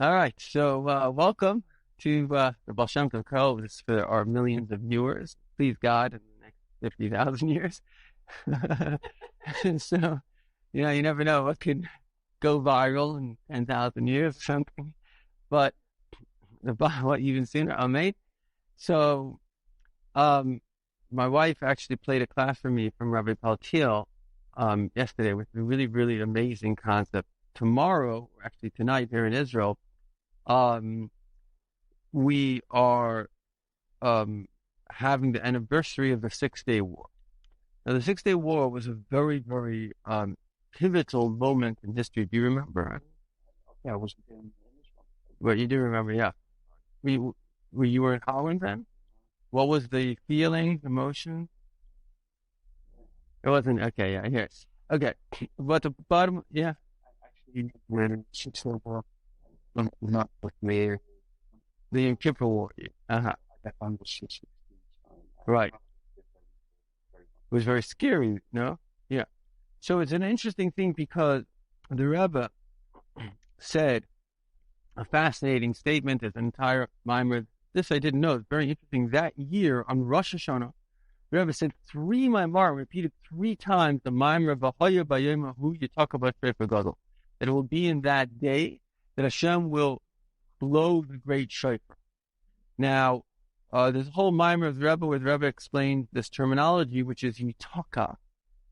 All right, so welcome to the Baal Shem Tov Kolel. This is for our millions of viewers. Please God, in the next 50,000 years. And so, you never know what could go viral in 10,000 years or something. But what even sooner, Amen. So, my wife actually played a class for me from Rabbi Paltiel yesterday with a really, really amazing concept. Tomorrow, actually tonight here in Israel, we are having the anniversary of the 6-Day War. Now, the 6-Day War was a very, very pivotal moment in history. Do you remember? Yeah, I was in Israel. Well, you do remember, yeah. You were in Holland then? What was the feeling, emotion? It wasn't, okay, yeah, here. Okay, but the bottom, yeah. Actually, when 6-Day War, not with me, The Yom Kippur War. Uh-huh. I found the 6-16. Right. It was very scary, no? Yeah. So it's an interesting thing because the Rebbe said a fascinating statement, as an entire mimer. This I didn't know. It's very interesting. That year on Rosh Hashanah, the Rebbe said repeated 3 times the mimer of V'haya b'yom hu you talk about Shofar Gadol. That it will be in that day that Hashem will blow the great shofar. Now, there's a whole mimer of the Rebbe where the Rebbe explained this terminology, which is yitaka.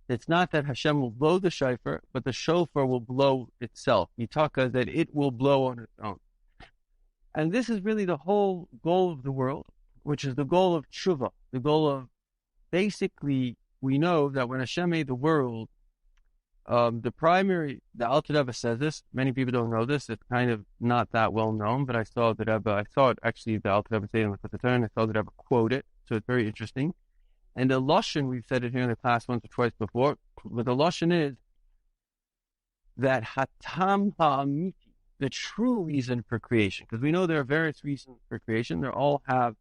It's not that Hashem will blow the shofar, but the shofar will blow itself. Yitaka, that it will blow on its own. And this is really the whole goal of the world, which is the goal of tshuva, the goal of, basically, we know that when Hashem made the world, the Alter Rebbe says this. Many people don't know this. It's kind of not that well known, but I saw it actually, the Alter Rebbe saying with the turn. I saw the Rebbe quote it, so it's very interesting. And the Lashon, we've said it here in the class once or twice before, but the Lashon is that Hatam Ha'amiti, the true reason for creation, because we know there are various reasons for creation. They all have,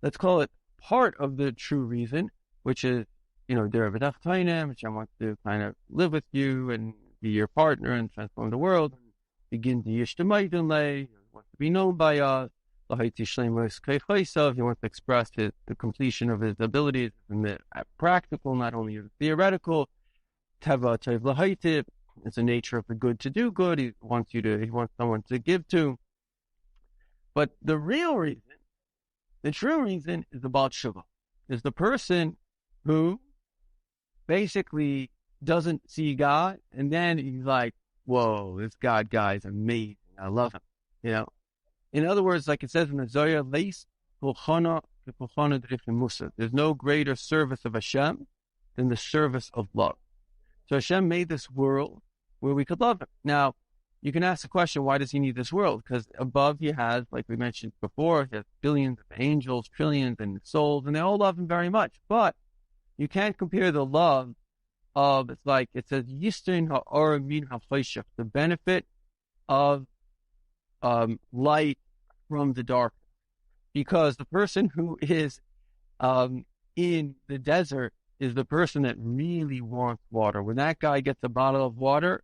let's call it, part of the true reason, which is, Hashem wants to kind of live with you and be your partner and transform the world and begin to Yishtamaydanle, wants to be known by us. He wants to express the completion of his abilities in the practical, not only the theoretical. It's the nature of the good to do good. He wants someone to give to. But the true reason is about Shuvah. Is the person who basically doesn't see God, and then he's like, whoa, this God guy is amazing. I love him. In other words, like it says in the Zohar, there's no greater service of Hashem than the service of love. So Hashem made this world where we could love him. Now, you can ask the question, why does he need this world? Because above he has, like we mentioned before, he has billions of angels, trillions and souls, and they all love him very much. But you can't compare the love of, it's like, it says, Yistin ha'or min ha'choshech, the benefit of light from the darkness. Because the person who is in the desert is the person that really wants water. When that guy gets a bottle of water,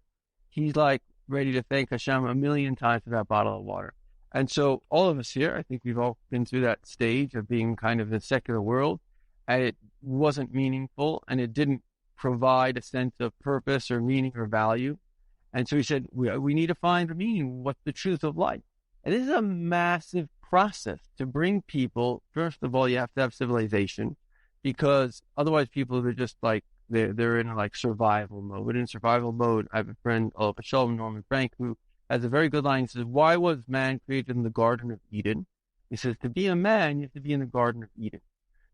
he's like ready to thank Hashem 1,000,000 times for that bottle of water. And so all of us here, I think we've all been through that stage of being kind of in the secular world, and it wasn't meaningful, and it didn't provide a sense of purpose or meaning or value. And so he said, we need to find the meaning. What's the truth of life? And this is a massive process to bring people. First of all, you have to have civilization, because otherwise people are just like, they're in like survival mode. But in survival mode, I have a friend, Shem, Norman Frank, who has a very good line. He says, why was man created in the Garden of Eden? He says, to be a man, you have to be in the Garden of Eden.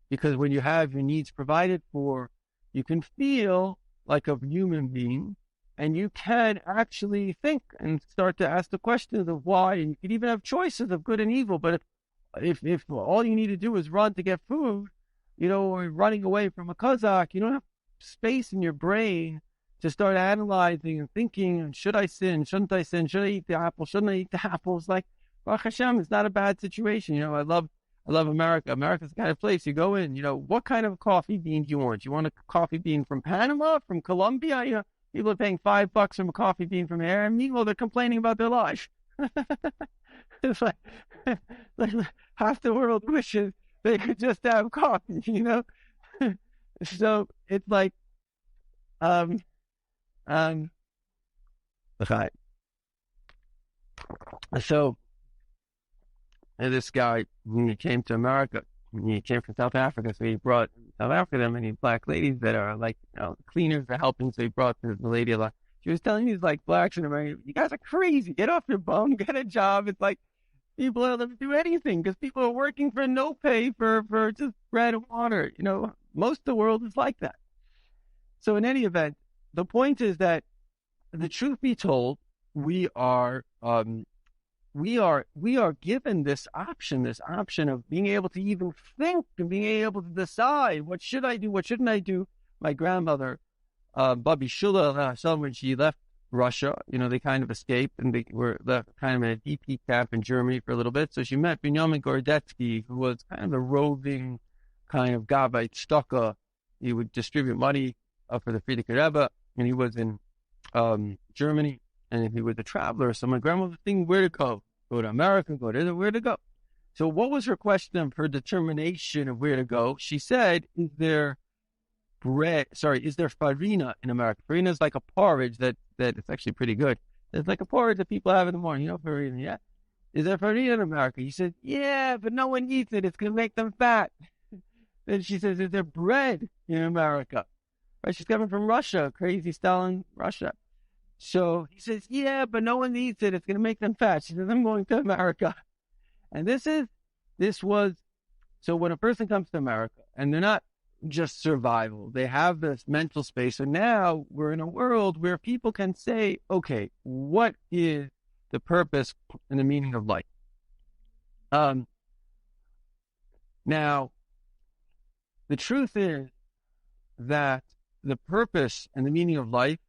Because when you have your needs provided for, you can feel like a human being, and you can actually think and start to ask the questions of why, and you can even have choices of good and evil. But if all you need to do is run to get food, or running away from a Kazakh, you don't have space in your brain to start analyzing and thinking, and should I sin? Shouldn't I sin? Should I eat the apple? Shouldn't I eat the apple? It's like, Baruch Hashem, it's not a bad situation. I love America. America's the kind of place you go in, what kind of coffee bean do you want? You want a coffee bean from Panama, from Colombia? People are paying $5 from a coffee bean from here, and meanwhile, they're complaining about their life. It's like half the world wishes they could just have coffee, So it's like, um, um, okay. So this guy, when he came to America, he came from South Africa, so he brought South Africa many black ladies that are like, cleaners for helping. So he brought the lady a lot. She was telling these like blacks in America, you guys are crazy. Get off your bum, get a job. It's like people are able to do anything because people are working for no pay for just bread and water. Most of the world is like that. So in any event, the point is that the truth be told, we are given this option of being able to even think and being able to decide what should I do, what shouldn't I do. My grandmother, Babi Shula, when she left Russia, they kind of escaped and they were left kind of in a DP camp in Germany for a little bit. So she met Binyamin Gordetsky, who was kind of a roving kind of Gabite stucker. He would distribute money for the Frierdiker Rebbe, and he was in Germany, and he was a traveler. So my grandmother was thinking where to go to America, go to where to go. So what was her question of her determination of where to go? She said, is there farina in America? Farina is like a porridge that it's actually pretty good. It's like a porridge that people have in the morning. Farina, yeah? Is there farina in America? He said, yeah, but no one eats it. It's going to make them fat. Then she says, is there bread in America? Right? She's coming from Russia, crazy Stalin, Russia. So he says, yeah, but no one eats it. It's going to make them fat. She says, I'm going to America. And so when a person comes to America and they're not just survival, they have this mental space. So now we're in a world where people can say, okay, what is the purpose and the meaning of life? Now, the truth is that the purpose and the meaning of life,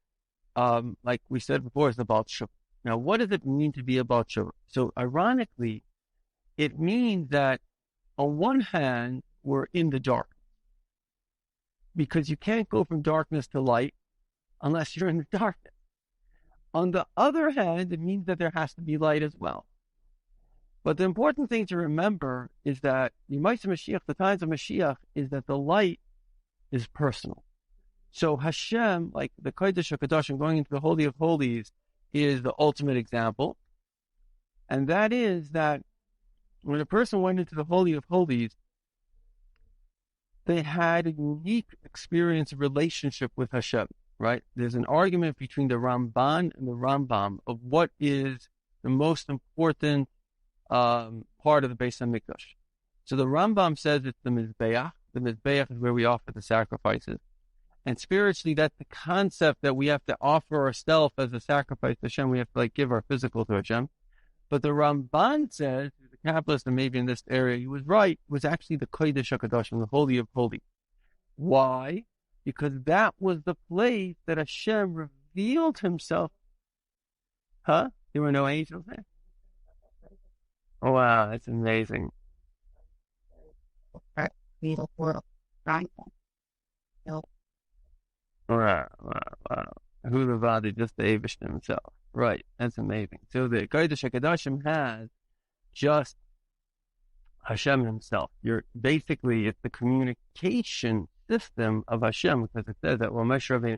like we said before, is the Baal Tshuva. Now, what does it mean to be a Baal Tshuva? So, ironically, it means that on one hand, we're in the dark because you can't go from darkness to light unless you're in the darkness. On the other hand, it means that there has to be light as well. But the important thing to remember is that the Times of Moshiach, is that the light is personal. So Hashem, like the Kodesh HaKadoshim, going into the Holy of Holies, is the ultimate example. And that is that when a person went into the Holy of Holies, they had a unique experience of relationship with Hashem, right? There's an argument between the Ramban and the Rambam of what is the most important part of the Beis HaMikdash. So the Rambam says it's the Mizbeach. The Mizbeach is where we offer the sacrifices. And spiritually, that's the concept that we have to offer ourselves as a sacrifice to Hashem. We have to give our physical to Hashem. But the Ramban says, the Kabbalist, and maybe in this area he was right, was actually the Kodesh HaKadoshim, the Holy of Holies. Why? Because that was the place that Hashem revealed himself. Huh? There were no angels there? Oh, wow, that's amazing. Wow. Who the Vadi, just the Abish himself. Right, that's amazing. So the Kodesh HaKadoshim has just Hashem himself. It's the communication system of Hashem, because it says that when Moshe Rabbeinu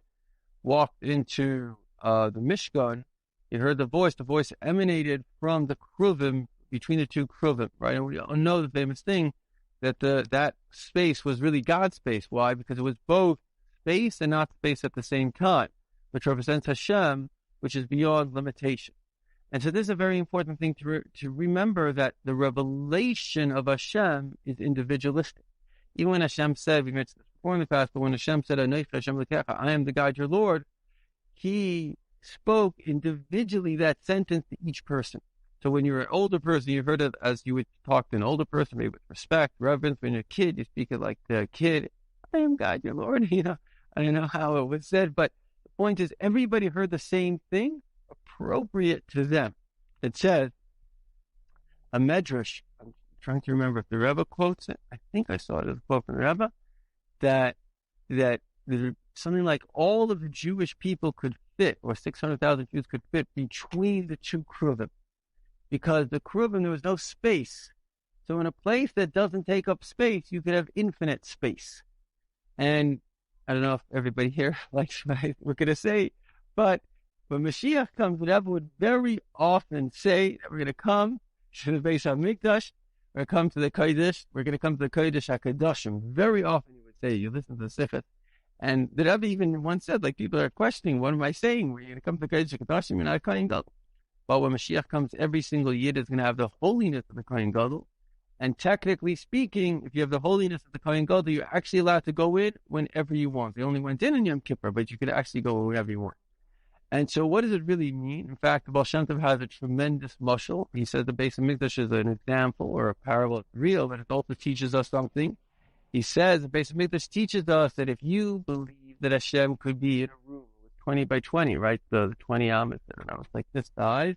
walked into the Mishkan, he heard the voice emanated from the Kruvim, between the two Kruvim, right? And we all know the famous thing that that space was really God's space. Why? Because it was both space and not space at the same time, which represents Hashem, which is beyond limitation. And so this is a very important thing to remember, that the revelation of Hashem is individualistic. Even when Hashem said, we mentioned this before in the past, but when Hashem said, I am the God, your Lord, he spoke individually that sentence to each person. So when you're an older person, you heard it as you would talk to an older person, maybe with respect, reverence. When you're a kid, you speak it like the kid, I am God, your Lord. I don't know how it was said, but the point is everybody heard the same thing appropriate to them. It says, a medrash, I'm trying to remember if the Rebbe quotes it. I think I saw it as a quote from the Rebbe, that something like all of the Jewish people could fit, or 600,000 Jews could fit between the two Kruvim. because the Kruvim, there was no space. So in a place that doesn't take up space, you could have infinite space. And I don't know if everybody here likes what we're going to say, but when Mashiach comes, the Rebbe would very often say that we're going to come to the Beis HaMikdash, we're going to come to the Kodesh, we're going to come to the Kodesh HaKadoshim. Very often he would say, you listen to the Sifat. And the Rebbe even once said, like, people are questioning, what am I saying? We're going to come to the Kodesh HaKadoshim, you're not a Kohen Gadol. But when Mashiach comes, every single Yid is going to have the holiness of the Kohen Gadol. And technically speaking, if you have the holiness of the Kohen Gadol, you're actually allowed to go in whenever you want. They only went in Yom Kippur, but you could actually go whenever you want. And so what does it really mean? In fact, the Baal Shem Tov has a tremendous mashal. He says the Beis HaMikdash is an example or a parable. It's real, but it also teaches us something. He says the Beis HaMikdash teaches us that if you believe that Hashem could be in a room with 20 by 20, right? The 20 amas, I don't know, it's like this size,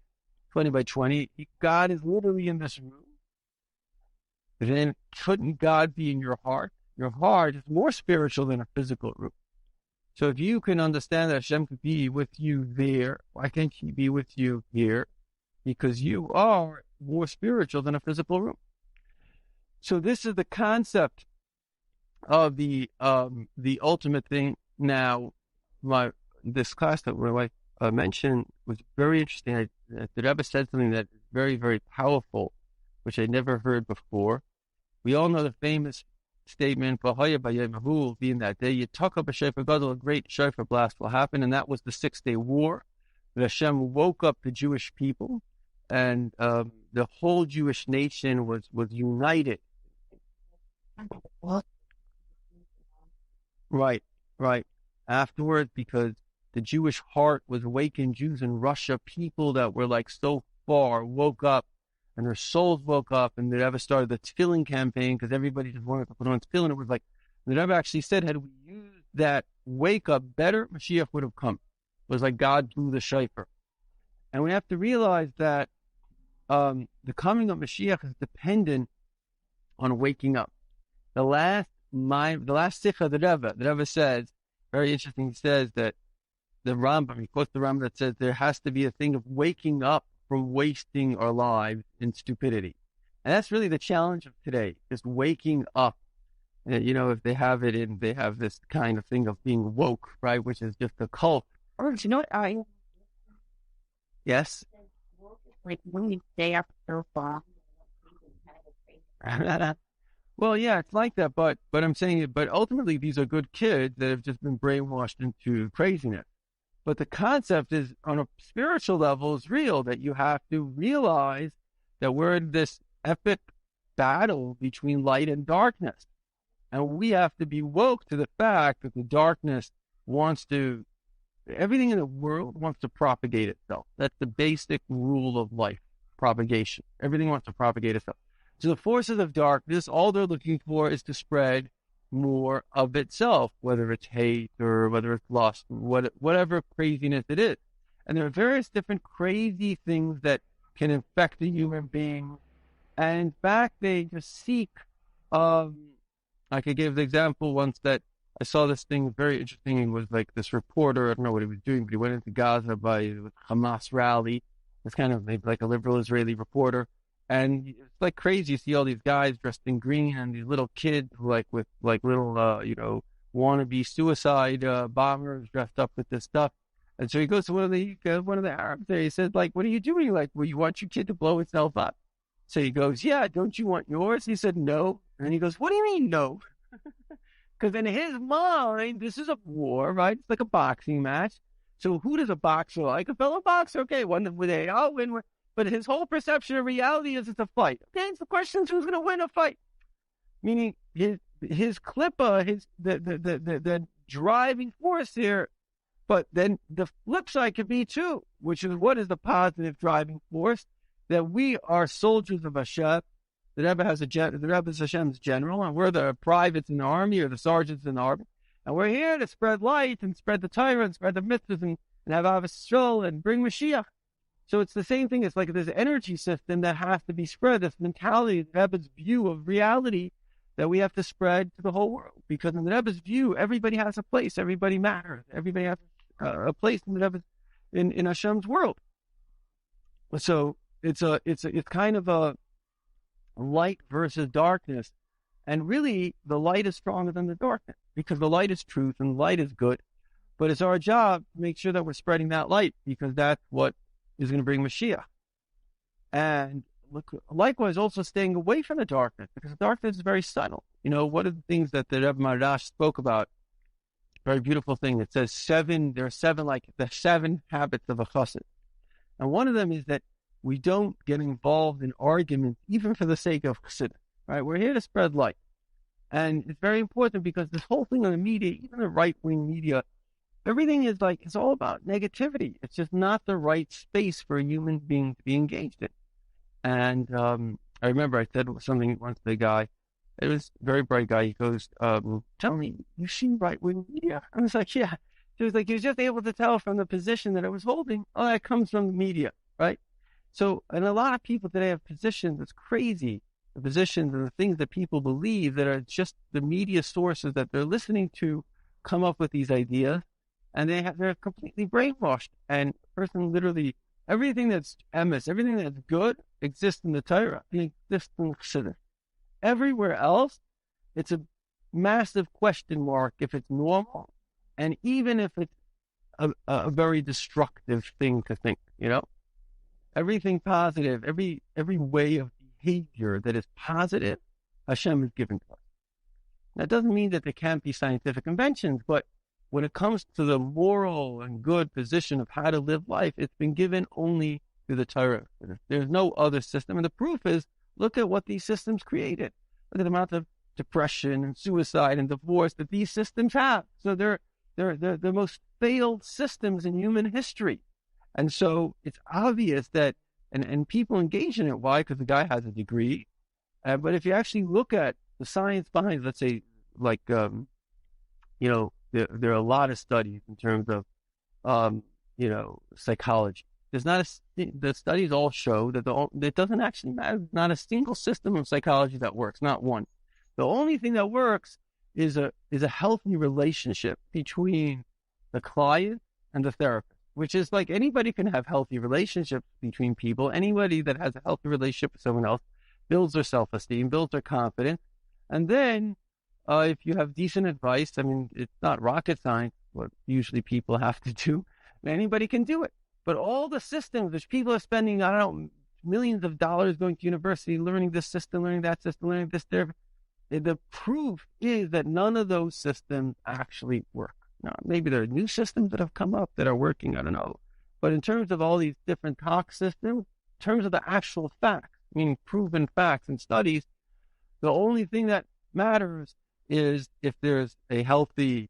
20 by 20. God is literally in this room. Then couldn't God be in your heart? Your heart is more spiritual than a physical room. So if you can understand that Hashem could be with you there, why can't He be with you here? Because you are more spiritual than a physical room. So this is the concept of the ultimate thing. Now, this class that I mentioned was very interesting. The Rebbe said something that is very, very powerful, which I never heard before. We all know the famous statement, being that day, you talk up a shofar gadol, a great shofar blast will happen, and that was the 6-day war. That Hashem woke up the Jewish people, and the whole Jewish nation was united. What? Right. Afterwards, because the Jewish heart was awakened, Jews in Russia, people that were like so far, woke up, and their souls woke up, and the Rebbe started the tefillin campaign because everybody just wanted to put on tefillin. It was like, the Rebbe actually said, had we used that wake up better, Mashiach would have come. It was like God blew the shofar. And we have to realize that the coming of Mashiach is dependent on waking up. The last sikha of the Rebbe says, very interesting, he says that the Rambam, he quotes the Rambam that says there has to be a thing of waking up from wasting our lives in stupidity. And that's really the challenge of today, just waking up. If they have this kind of thing of being woke, right, which is just a cult. Or, you know what, Yes? like when you stay after fall. Well, yeah, it's like that, but I'm saying but ultimately these are good kids that have just been brainwashed into craziness. But the concept is, on a spiritual level, is real, that you have to realize that we're in this epic battle between light and darkness. And we have to be woke to the fact that the darkness everything in the world wants to propagate itself. That's the basic rule of life, propagation. Everything wants to propagate itself. So the forces of darkness, all they're looking for is to spread more of itself, whether it's hate or whether it's lust, whatever craziness it is. And there are various different crazy things that can infect a human being. And in fact, they just seek, I could give the example once that I saw this thing very interesting. It was like this reporter, I don't know what he was doing, but he went into Gaza by a Hamas rally. It's kind of maybe like a liberal Israeli reporter. And it's like crazy. You see all these guys dressed in green and these little kids with little, wannabe suicide bombers dressed up with this stuff. And so he goes to one of the Arabs there. He says, like, what are you doing? Like, well, you want your kid to blow itself up? So he goes, yeah, don't you want yours? He said, no. And he goes, what do you mean, no? Because in his mind, this is a war, right? It's like a boxing match. So who does a boxer like? A fellow boxer? Okay, one that they all win. But his whole perception of reality is it's a fight. Okay, so the question is who's going to win a fight? Meaning his klippa, the driving force here. But then the flip side could be too, which is what is the positive driving force? That we are soldiers of Hashem. The Rebbe is Hashem's general, and we're the privates in the army or the sergeants in the army. And we're here to spread light and spread the Torah and spread the mitzvahs and have Avos Yisrael and bring Mashiach. So it's the same thing. It's like this energy system that has to be spread, this mentality, the Rebbe's view of reality that we have to spread to the whole world. Because in the Rebbe's view, everybody has a place. Everybody matters. Everybody has a place in the Rebbe's, in Hashem's world. So it's kind of a light versus darkness. And really, the light is stronger than the darkness because the light is truth and light is good. But it's our job to make sure that we're spreading that light because that's what is going to bring Mashiach. And likewise, also staying away from the darkness because the darkness is very subtle. One of the things that the Rebbe Marash spoke about, very beautiful thing. It says there are seven, like the 7 habits of a chassid. And one of them is that we don't get involved in arguments, even for the sake of chassidus. Right, we're here to spread light, and it's very important because this whole thing on the media, even the right-wing media, everything is it's all about negativity. It's just not the right space for a human being to be engaged in. And I remember I said something once to the guy. It was a very bright guy. He goes, "Tell me, you see right-wing media?" I was like, "Yeah." He was like, he was just able to tell from the position that I was holding. Oh, that comes from the media, right? So, and a lot of people today have positions that's crazy. The positions and the things that people believe that are just the media sources that they're listening to come up with these ideas, and they're completely brainwashed. And a person literally, everything that's emes, everything that's good exists in the Torah and exists in the Chassidus. Everywhere else, it's a massive question mark if it's normal, and even if it's a very destructive thing to think. Everything positive, every way of behavior that is positive, Hashem has given to us. That doesn't mean that there can't be scientific inventions, but when it comes to the moral and good position of how to live life, it's been given only through the Torah. There's no other system, and the proof is, look at what these systems created. Look at the amount of depression and suicide and divorce that these systems have. So they're the most failed systems in human history. And so it's obvious that And people engage in it. Why? Because the guy has a degree. But if you actually look at the science behind, let's say, there are a lot of studies in terms of, psychology. The studies all show that it doesn't actually matter. Not a single system of psychology that works, not one. The only thing that works is a healthy relationship between the client and the therapist. Which is like anybody can have healthy relationships between people. Anybody that has a healthy relationship with someone else builds their self-esteem, builds their confidence. And then if you have decent advice, I mean, it's not rocket science, what usually people have to do. Anybody can do it. But all the systems, which people are spending, millions of dollars going to university, learning this system, learning that system, learning this there. The proof is that none of those systems actually work. Now, maybe there are new systems that have come up that are working, I don't know. But in terms of all these different talk systems, in terms of the actual facts, meaning proven facts and studies, the only thing that matters is if there's a healthy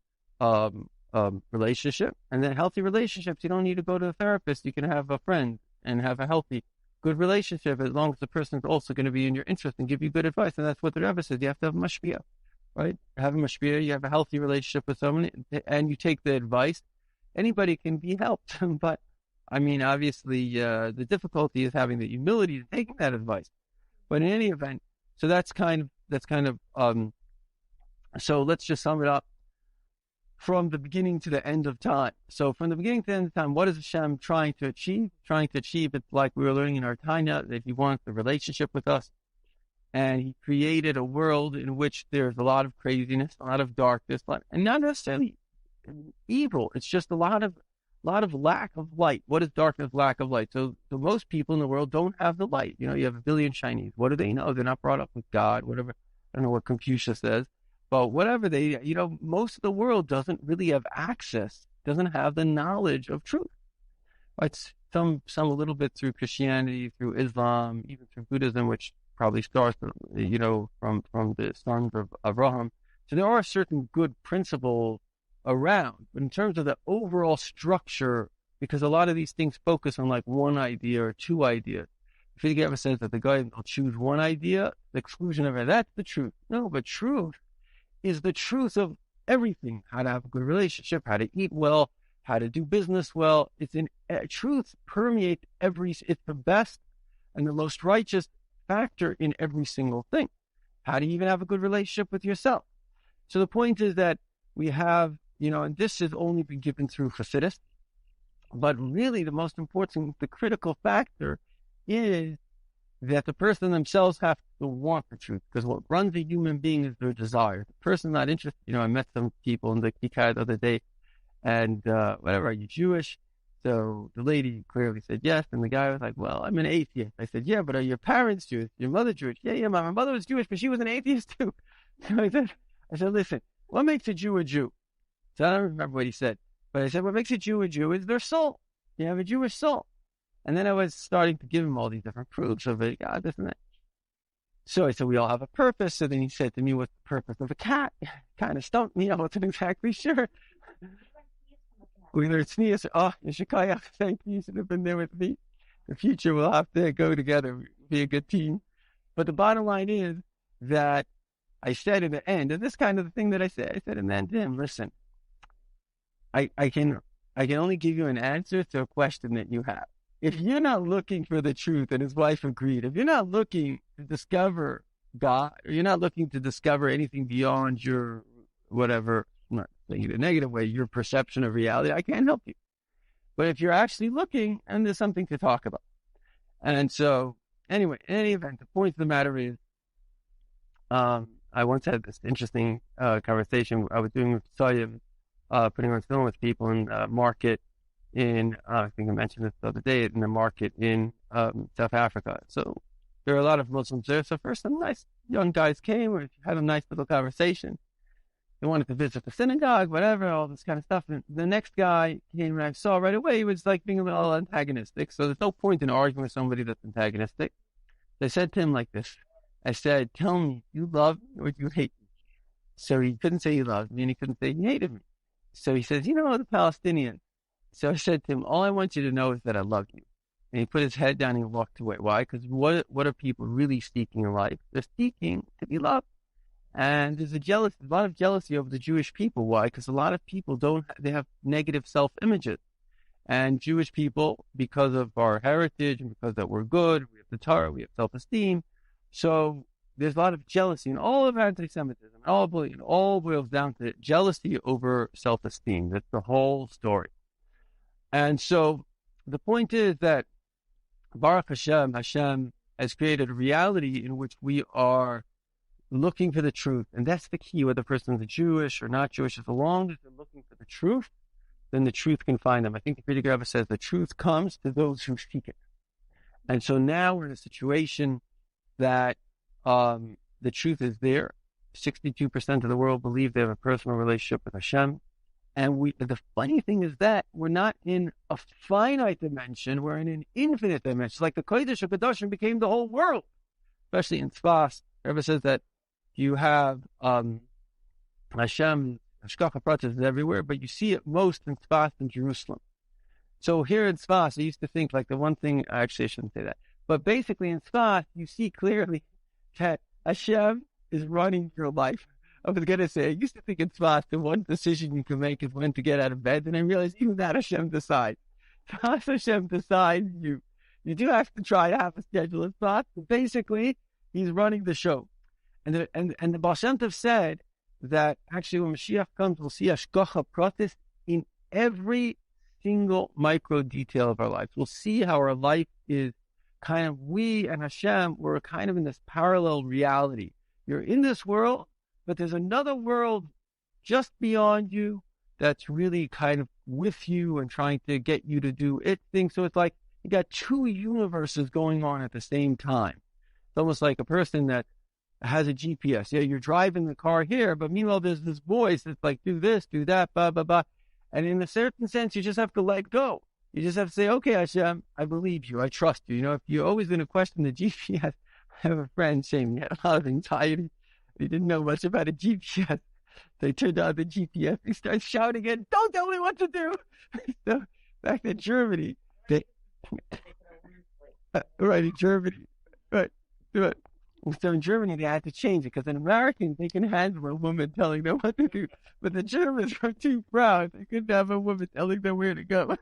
relationship. And then healthy relationships, you don't need to go to a therapist. You can have a friend and have a healthy, good relationship as long as the person is also going to be in your interest and give you good advice. And that's what the Rebbe says. You have to have mashpia. Right? Have a mashpia, you have a healthy relationship with someone, and you take the advice. Anybody can be helped, but I mean, obviously, the difficulty is having the humility to take that advice. But in any event, so that's kind of. So let's just sum it up from the beginning to the end of time. So from the beginning to the end of time, what is Hashem trying to achieve? Trying to achieve, it's like we were learning in our Tanya, that He wants the relationship with us. And He created a world in which there's a lot of craziness, a lot of darkness, and not necessarily evil. It's just a lot of lack of light. What is darkness? Lack of light. So most people in the world don't have the light. You have 1 billion Chinese. What do they know? They're not brought up with God, whatever. I don't know what Confucius says, but whatever most of the world doesn't really have access, doesn't have the knowledge of truth. It's some a little bit through Christianity, through Islam, even through Buddhism, which probably starts, from the sons of Abraham. So there are certain good principles around, but in terms of the overall structure, because a lot of these things focus on like one idea or two ideas. If he ever says that the guy will choose one idea, the exclusion of it, that's the truth. No, but truth is the truth of everything. How to have a good relationship, how to eat well, how to do business well. Truth permeates it's the best and the most righteous factor in every single thing. How do you even have a good relationship with yourself? So the point is that we have, and this has only been given through Chassidus, but really the most important, the critical factor is that the person themselves have to want the truth, because what runs a human being is their desire. The person not interested, I met some people in the Kikar the other day, and whatever, are you Jewish? So the lady clearly said yes, and the guy was like, well, I'm an atheist. I said, yeah, but are your parents Jewish? Your mother Jewish? Yeah, my mother was Jewish, but she was an atheist too. So I said, listen, what makes a Jew a Jew? So I don't remember what he said, but I said, what makes a Jew is their soul. You have a Jewish soul. And then I was starting to give him all these different proofs of it, God, this and that. So I said, we all have a purpose. So then he said to me, what's the purpose of a cat? Kind of stumped me. I wasn't exactly sure. We learned sneeze. Oh, Yeshikaya, thank you. You should have been there with me. In the future, we'll have to go together, be a good team. But the bottom line is that I said in the end, and this kind of the thing that I said in the end, Tim, listen, I can only give you an answer to a question that you have. If you're not looking for the truth, and his wife agreed, if you're not looking to discover God, or you're not looking to discover anything beyond your whatever, not saying it in a negative way, your perception of reality, I can't help you. But if you're actually looking, and there's something to talk about. And so, anyway, in any event, the point of the matter is, I once had this interesting conversation. I was doing putting on film with people in market in, I think I mentioned this the other day, in the market in South Africa. So there are a lot of Muslims there. So first some nice young guys came, we had a nice little conversation. They wanted to visit the synagogue, whatever, all this kind of stuff. And the next guy came, and I saw right away he was like being a little antagonistic. So there's no point in arguing with somebody that's antagonistic. So I said to him like this. I said, tell me, you love me or you hate me? So he couldn't say he loved me, and he couldn't say he hated me. So he says, the Palestinians. So I said to him, all I want you to know is that I love you. And he put his head down and he walked away. Why? Because what are people really seeking in life? They're seeking to be loved. And there's a lot of jealousy over the Jewish people. Why? Because a lot of people they have negative self-images. And Jewish people, because of our heritage and because that we're good, we have the Torah, we have self-esteem. So there's a lot of jealousy in all of anti-Semitism. All boils down to jealousy over self-esteem. That's the whole story. And so the point is that Baruch Hashem has created a reality in which we are looking for the truth. And that's the key, whether the person is Jewish or not Jewish. As long as they're looking for the truth, then the truth can find them. I think the Friedrich Rebbe says the truth comes to those who seek it. And so now we're in a situation that the truth is there. 62% of the world believe they have a personal relationship with Hashem. And the funny thing is that we're not in a finite dimension, we're in an infinite dimension. Like the Kodesh of Kedoshim became the whole world, especially in Sfas. Rebbe says that you have Hashem, Hashgacha Pratis is everywhere, but you see it most in Sfas in Jerusalem. So here in Sfas, I used to think like the one thing, actually I shouldn't say that, but basically in Sfas, you see clearly that Hashem is running your life. I was going to say, I used to think in Sfas, the one decision you can make is when to get out of bed. And I realized even that Hashem decides. Sfas Hashem decides you. You do have to try to have a schedule in Sfas, but basically, he's running the show. And the Baal Shem Tov said that actually when Mashiach comes, we'll see Hashgacha Pratis in every single micro detail of our lives. We'll see how our life is kind of, we and Hashem, we're kind of in this parallel reality. You're in this world, but there's another world just beyond you that's really kind of with you and trying to get you to do its thing. So it's like you got two universes going on at the same time. It's almost like a person that has a GPS. Yeah, you're driving the car here, but meanwhile there's this voice that's like, do this, do that, blah, blah, blah. And in a certain sense, you just have to let go. You just have to say, okay, Hashem, I believe you. I trust you. If you're always going to question the GPS, I have a friend, Shem, he had a lot of anxiety. He didn't know much about a GPS. They turned on the GPS. He starts shouting at, don't tell me what to do. So back in Germany, right, in Germany. Right. So in Germany, they had to change it because in Americans, they can handle a woman telling them what to do. But the Germans are too proud. They couldn't have a woman telling them where to go.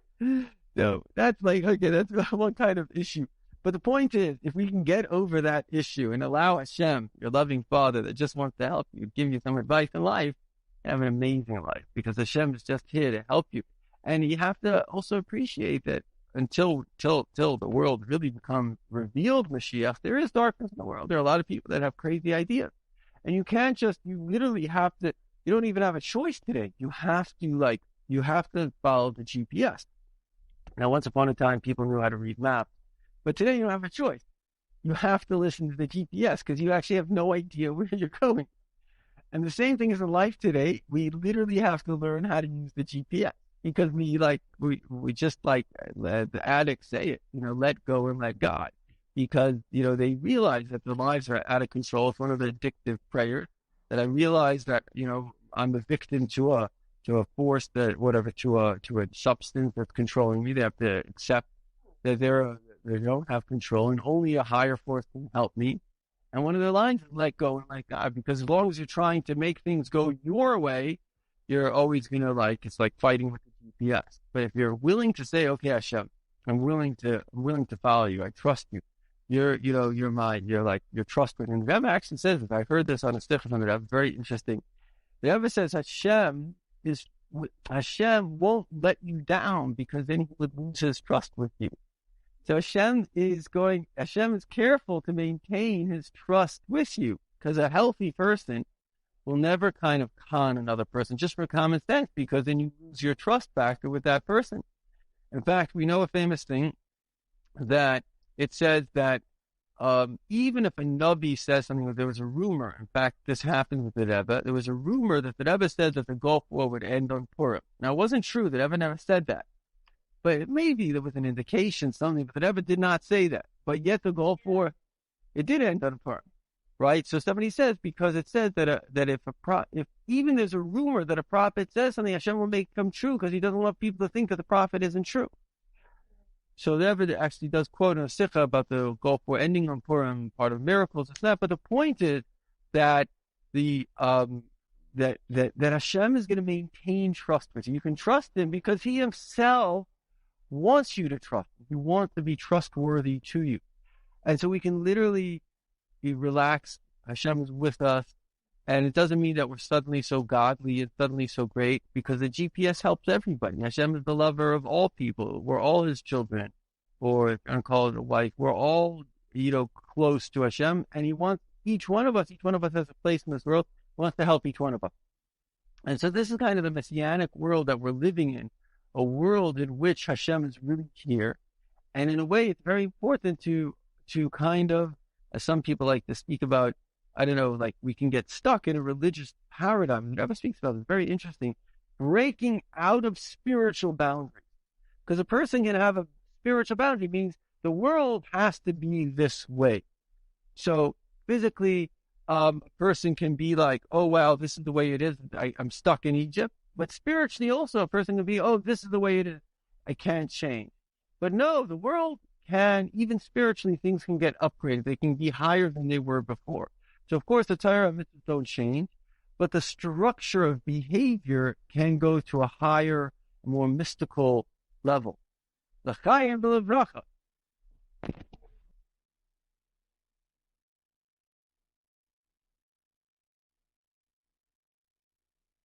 So that's like, okay, that's one kind of issue. But the point is, if we can get over that issue and allow Hashem, your loving Father that just wants to help you, give you some advice in life, you have an amazing life because Hashem is just here to help you. And you have to also appreciate that until the world really becomes revealed Mashiach, there is darkness in the world. There are a lot of people that have crazy ideas. And you literally have to, you don't even have a choice today. You have to follow the GPS. Now, once upon a time, people knew how to read maps, but today you don't have a choice. You have to listen to the GPS because you actually have no idea where you're going. And the same thing is in life today. We literally have to learn how to use the GPS because we just like the addicts say it, let go and let God, because, they realize that their lives are out of control. It's one of the addictive prayers that I realize that, I'm a victim to a force to a substance that's controlling me. They have to accept that they don't have control and only a higher force can help me. And one of the lines is let go and let God, because as long as you're trying to make things go your way, you're always going to it's like fighting with the GPS. But if you're willing to say, okay, Hashem, I'm willing to follow you. I trust you. You're trustworthy. And the Rebbe actually says this. I heard this on a stiff from the Rebbe. Very interesting. The Rebbe says Hashem won't let you down because then he would lose his trust with you. So Hashem is careful to maintain his trust with you, because a healthy person will never kind of con another person just for common sense, because then you lose your trust factor with that person. In fact, we know a famous thing that it says that even if a Navi says something, there was a rumor. In fact, this happened with the Rebbe. There was a rumor that the Rebbe said that the Gulf War would end on Purim. Now, it wasn't true. The Rebbe never said that. But maybe there was an indication, something, but the Rebbe did not say that. But yet the Gulf War, it did end on Purim, right? So somebody says, because it says that if even there's a rumor that a prophet says something, Hashem will make it come true because he doesn't want people to think that the prophet isn't true. So the Rebbe actually does quote in a sikha about the Gulf War ending on Purim, part of miracles. It's not, but the point is that that Hashem is going to maintain trust with you. You can trust him because he himself wants you to trust him. He wants to be trustworthy to you. And so we can literally be relaxed. Hashem is with us. And it doesn't mean that we're suddenly so godly and suddenly so great, because the GPS helps everybody. Hashem is the lover of all people. We're all his children, or I'm going to call it a wife. We're all, close to Hashem, and he wants each one of us has a place in this world. He wants to help each one of us. And so this is kind of the messianic world that we're living in, a world in which Hashem is really here. And in a way, it's very important to kind of, as some people like to speak about, I don't know, like we can get stuck in a religious paradigm. The Rebbe speaks about this, very interesting, breaking out of spiritual boundaries. Because a person can have a spiritual boundary, means the world has to be this way. So physically, a person can be like, oh, wow, this is the way it is. I'm stuck in Egypt. But spiritually also, a person can be, oh, this is the way it is. I can't change. But no, the world can, even spiritually, things can get upgraded. They can be higher than they were before. So, of course, the Torah and mitzvahs don't change, but the structure of behavior can go to a higher, more mystical level. L'chaim v'levracha.